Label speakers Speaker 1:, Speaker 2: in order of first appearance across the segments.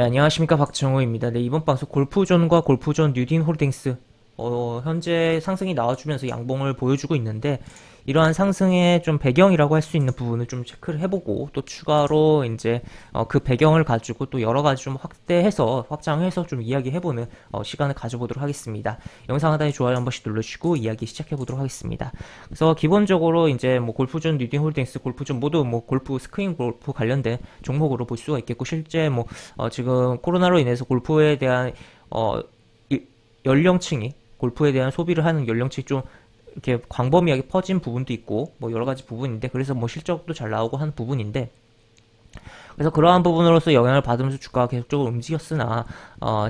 Speaker 1: 네, 안녕하십니까. 박정호입니다. 네, 이번 방송 골프존과 골프존 뉴딘 홀딩스, 현재 상승이 나와주면서 양봉을 보여주고 있는데, 이러한 상승의 좀 배경이라고 할 수 있는 부분을 좀 체크를 해보고, 또 추가로 이제, 그 배경을 가지고 또 여러 가지 좀 확장해서 좀 이야기해보는, 시간을 가져보도록 하겠습니다. 영상 하단에 좋아요 한 번씩 눌러주시고, 이야기 시작해보도록 하겠습니다. 그래서 기본적으로 이제 뭐 골프존, 뉴딘 홀딩스, 골프존 모두 뭐 골프, 스크린 골프 관련된 종목으로 볼 수가 있겠고, 실제 뭐 지금 코로나로 인해서 골프에 대한 어, 연령층이 골프에 대한 소비를 하는 연령층이 좀 이렇게 광범위하게 퍼진 부분도 있고 뭐 여러 가지 부분인데, 그래서 뭐 실적도 잘 나오고 하는 부분인데, 그래서 그러한 부분으로서 영향을 받으면서 주가가 계속적으로 움직였으나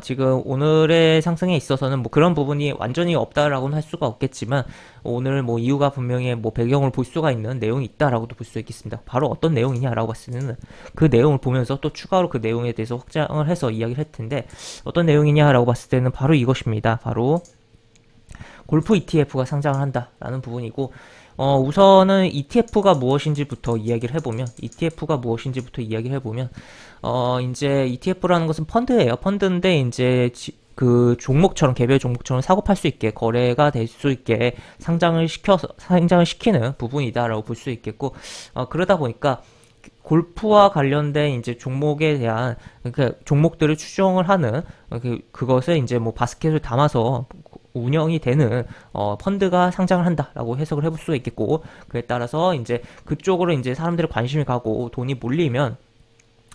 Speaker 1: 지금 오늘의 상승에 있어서는 뭐 그런 부분이 완전히 없다라고는 할 수가 없겠지만, 오늘 뭐 이유가 분명히 뭐 배경을 볼 수가 있는 내용이 있다라고도 볼 수 있겠습니다. 바로 어떤 내용이냐라고 봤을 때는 그 내용을 보면서 또 추가로 그 내용에 대해서 확장을 해서 이야기를 할 텐데, 어떤 내용이냐라고 봤을 때는 바로 이것입니다. 바로 골프 ETF가 상장을 한다라는 부분이고, 우선은 ETF가 무엇인지부터 이야기를 해보면, 이제 ETF라는 것은 펀드예요. 펀드인데, 이제, 그 종목처럼, 개별 종목처럼 사고 팔 수 있게, 거래가 될 수 있게 상장을 시키는 부분이다라고 볼 수 있겠고, 그러다 보니까, 골프와 관련된 이제 종목에 대한 그 종목들을 추정을 하는 그것을 이제 뭐 바스켓을 담아서 운영이 되는 펀드가 상장을 한다라고 해석을 해볼 수가 있겠고, 그에 따라서 이제 그쪽으로 이제 사람들의 관심이 가고 돈이 몰리면,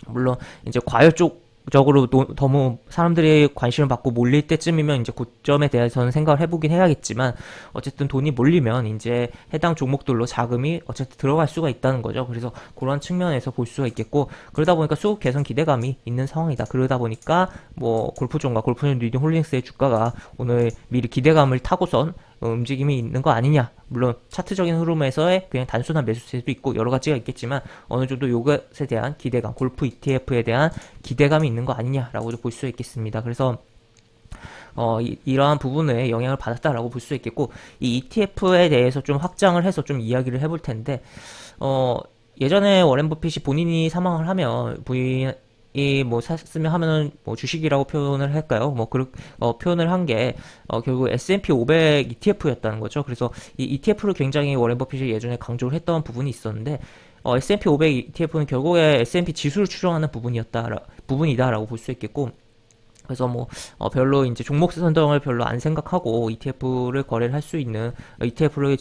Speaker 1: 물론 이제 과열 쪽적으로 너무 사람들이 관심을 받고 몰릴 때쯤이면 이제 고점에 대해서는 생각을 해보긴 해야겠지만, 어쨌든 돈이 몰리면 이제 해당 종목들로 자금이 어쨌든 들어갈 수가 있다는 거죠. 그래서 그런 측면에서 볼 수가 있겠고, 그러다 보니까 수급 개선 기대감이 있는 상황이다. 그러다 보니까 뭐 골프존과 골프존 리딩 홀딩스의 주가가 오늘 미리 기대감을 타고선 움직임이 있는 거 아니냐. 물론 차트적인 흐름에서의 그냥 단순한 매수세도 있고 여러 가지가 있겠지만, 어느 정도 요것에 대한 기대감, 골프 ETF에 대한 기대감이 있는 거 아니냐라고도 볼 수 있겠습니다. 그래서 이러한 부분에 영향을 받았다라고 볼 수 있겠고, 이 ETF에 대해서 좀 확장을 해서 좀 이야기를 해볼 텐데, 예전에 워렌 버핏이 본인이 사망을 하면 부인이 뭐 샀으면 하면은 뭐 주식이라고 표현을 할까요? 뭐 표현을 한 게 결국 S&P 500 ETF였다는 거죠. 그래서 이 ETF를 굉장히 워렌 버핏이 예전에 강조를 했던 부분이 있었는데, S&P 500 ETF는 결국에 S&P 지수를 추정하는 부분이다라고 볼 수 있겠고, 그래서 뭐 별로 이제 종목 선정을 별로 안 생각하고 ETF를 거래를 할 수 있는, ETF를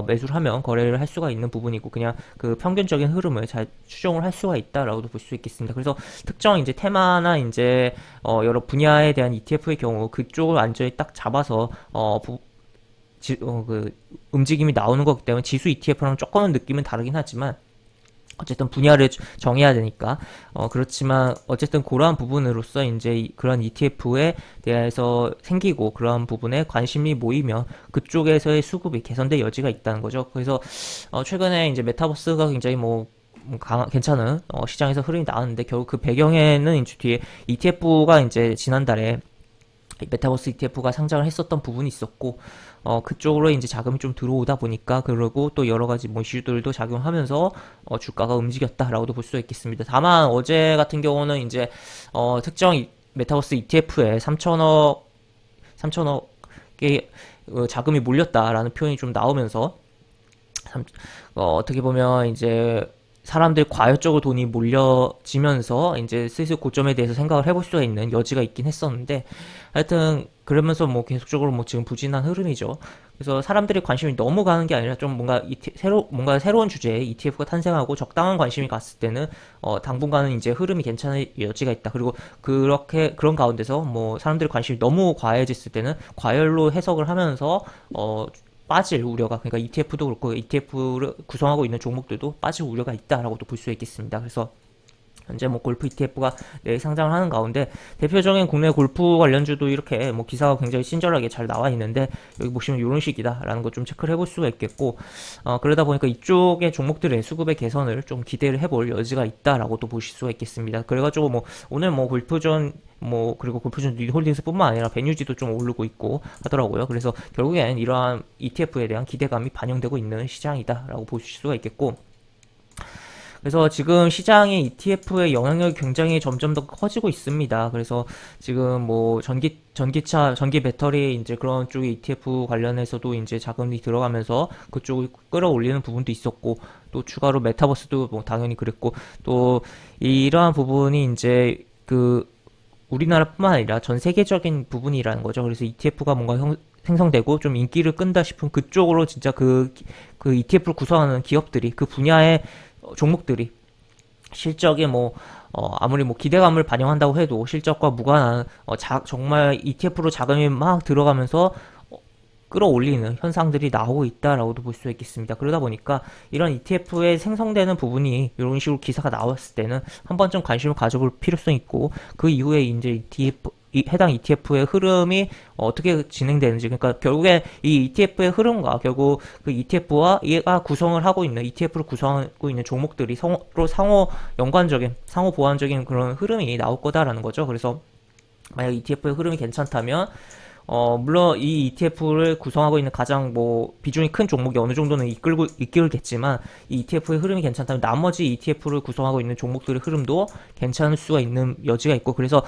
Speaker 1: 매수를 하면 거래를 할 수가 있는 부분이고, 그냥 그 평균적인 흐름을 잘 추정을 할 수가 있다라고도 볼 수 있겠습니다. 그래서 특정 이제 테마나 이제 여러 분야에 대한 ETF의 경우 그쪽을 완전히 딱 잡아서 그 움직임이 나오는 거기 때문에 지수 ETF랑 조금은 느낌은 다르긴 하지만, 어쨌든 분야를 정해야 되니까, 그렇지만 어쨌든 그러한 부분으로서 이제 그런 ETF에 대해서 생기고 그러한 부분에 관심이 모이면 그쪽에서의 수급이 개선될 여지가 있다는 거죠. 그래서 최근에 이제 메타버스가 굉장히 뭐 괜찮은 시장에서 흐름이 나왔는데, 결국 그 배경에는 이제 뒤에 ETF가 이제 지난달에 메타버스 ETF가 상장을 했었던 부분이 있었고, 그쪽으로 이제 자금이 좀 들어오다 보니까, 그리고 또 여러 가지 뭐 이슈들도 작용하면서 주가가 움직였다라고도 볼 수 있겠습니다. 다만 어제 같은 경우는 이제 특정 메타버스 ETF에 3천억의 자금이 몰렸다라는 표현이 좀 나오면서, 어떻게 보면 이제 사람들 과열적으로 돈이 몰려지면서 이제 슬슬 고점에 대해서 생각을 해볼 수가 있는 여지가 있긴 했었는데, 하여튼 그러면서 뭐 계속적으로 뭐 지금 부진한 흐름이죠. 그래서 사람들이 관심이 너무 가는 게 아니라 좀 뭔가 새로운 주제에 ETF가 탄생하고 적당한 관심이 갔을 때는 당분간은 이제 흐름이 괜찮을 여지가 있다. 그리고 그런 가운데서 뭐 사람들의 관심이 너무 과해졌을 때는 과열로 해석을 하면서 빠질 우려가, 그러니까 ETF도 그렇고 ETF를 구성하고 있는 종목들도 빠질 우려가 있다라고도 볼 수 있겠습니다. 그래서 현재 뭐 골프 ETF가 내일 상장을 하는 가운데, 대표적인 국내 골프 관련주도 이렇게 뭐 기사가 굉장히 친절하게 잘 나와 있는데, 여기 보시면 이런 식이다라는 거 좀 체크를 해볼 수가 있겠고, 그러다 보니까 이쪽의 종목들의 수급의 개선을 좀 기대를 해볼 여지가 있다라고도 보실 수가 있겠습니다. 그래가지고 뭐 오늘 뭐 골프전 그리고 골프전 홀딩스뿐만 아니라 베뉴지도 좀 오르고 있고 하더라고요. 그래서 결국엔 이러한 ETF에 대한 기대감이 반영되고 있는 시장이다라고 보실 수가 있겠고, 그래서 지금 시장의 ETF의 영향력이 굉장히 점점 더 커지고 있습니다. 그래서 지금 뭐 전기차, 전기 배터리 이제 그런 쪽의 ETF 관련해서도 이제 자금이 들어가면서 그쪽을 끌어올리는 부분도 있었고, 또 추가로 메타버스도 뭐 당연히 그랬고, 또 이러한 부분이 이제 그 우리나라뿐만 아니라 전 세계적인 부분이라는 거죠. 그래서 ETF가 뭔가 생성되고 좀 인기를 끈다 싶은 그쪽으로 진짜 그 ETF를 구성하는 기업들이 그 분야의 종목들이 실적에 뭐 아무리 뭐 기대감을 반영한다고 해도 실적과 무관한 정말 ETF로 자금이 막 들어가면서 끌어올리는 현상들이 나오고 있다라고도 볼 수 있겠습니다. 그러다 보니까 이런 ETF에 생성되는 부분이 이런 식으로 기사가 나왔을 때는 한 번쯤 관심을 가져볼 필요성이 있고, 그 이후에 이제 해당 ETF의 흐름이 어떻게 진행되는지, 그러니까 결국에 이 ETF의 흐름과 결국 그 ETF와 얘가 구성을 하고 있는 ETF를 구성하고 있는 종목들이 서로 상호 연관적인 상호 보완적인 그런 흐름이 나올 거다라는 거죠. 그래서 만약 ETF의 흐름이 괜찮다면 물론 이 ETF를 구성하고 있는 가장 뭐 비중이 큰 종목이 어느 정도는 이끌겠지만, 이 ETF의 흐름이 괜찮다면 나머지 ETF를 구성하고 있는 종목들의 흐름도 괜찮을 수가 있는 여지가 있고, 그래서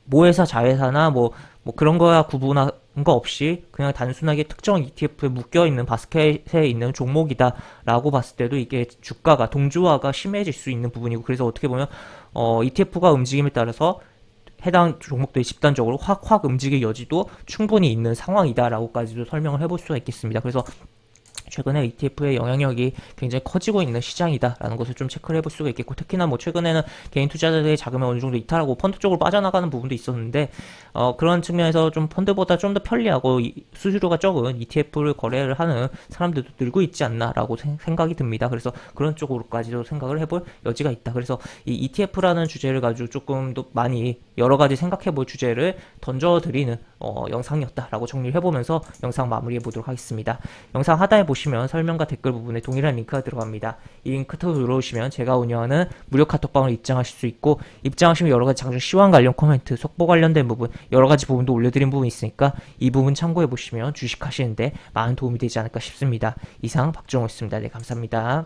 Speaker 1: 모회사, 자회사나 뭐 그런 거야 구분한 거 없이 그냥 단순하게 특정 ETF에 묶여 있는 바스켓에 있는 종목이다라고 봤을 때도 이게 주가가 동조화가 심해질 수 있는 부분이고, 그래서 어떻게 보면 ETF가 움직임에 따라서 해당 종목들이 집단적으로 확 움직일 여지도 충분히 있는 상황이다라고까지도 설명을 해볼 수가 있겠습니다. 그래서 최근에 ETF의 영향력이 굉장히 커지고 있는 시장이다라는 것을 좀 체크를 해볼 수가 있겠고, 특히나 뭐 최근에는 개인 투자자들의 자금이 어느 정도 이탈하고 펀드 쪽으로 빠져나가는 부분도 있었는데, 그런 측면에서 좀 펀드보다 좀 더 편리하고 수수료가 적은 ETF를 거래를 하는 사람들도 늘고 있지 않나라고 생각이 듭니다. 그래서 그런 쪽으로까지도 생각을 해볼 여지가 있다. 그래서 이 ETF라는 주제를 가지고 조금 더 많이 여러 가지 생각해볼 주제를 던져드리는 영상이었다라고 정리를 해보면서 영상 마무리해 보도록 하겠습니다. 영상 하단에 보시면 설명과 댓글 부분에 동일한 링크가 들어갑니다. 이 링크 타고 들어오시면 제가 운영하는 무료 카톡방을 입장하실 수 있고, 입장하시면 여러가지 장중 시황 관련 코멘트, 속보 관련된 부분, 여러가지 부분도 올려드린 부분이 있으니까 이 부분 참고해 보시면 주식하시는데 많은 도움이 되지 않을까 싶습니다. 이상 박정호였습니다. 네, 감사합니다.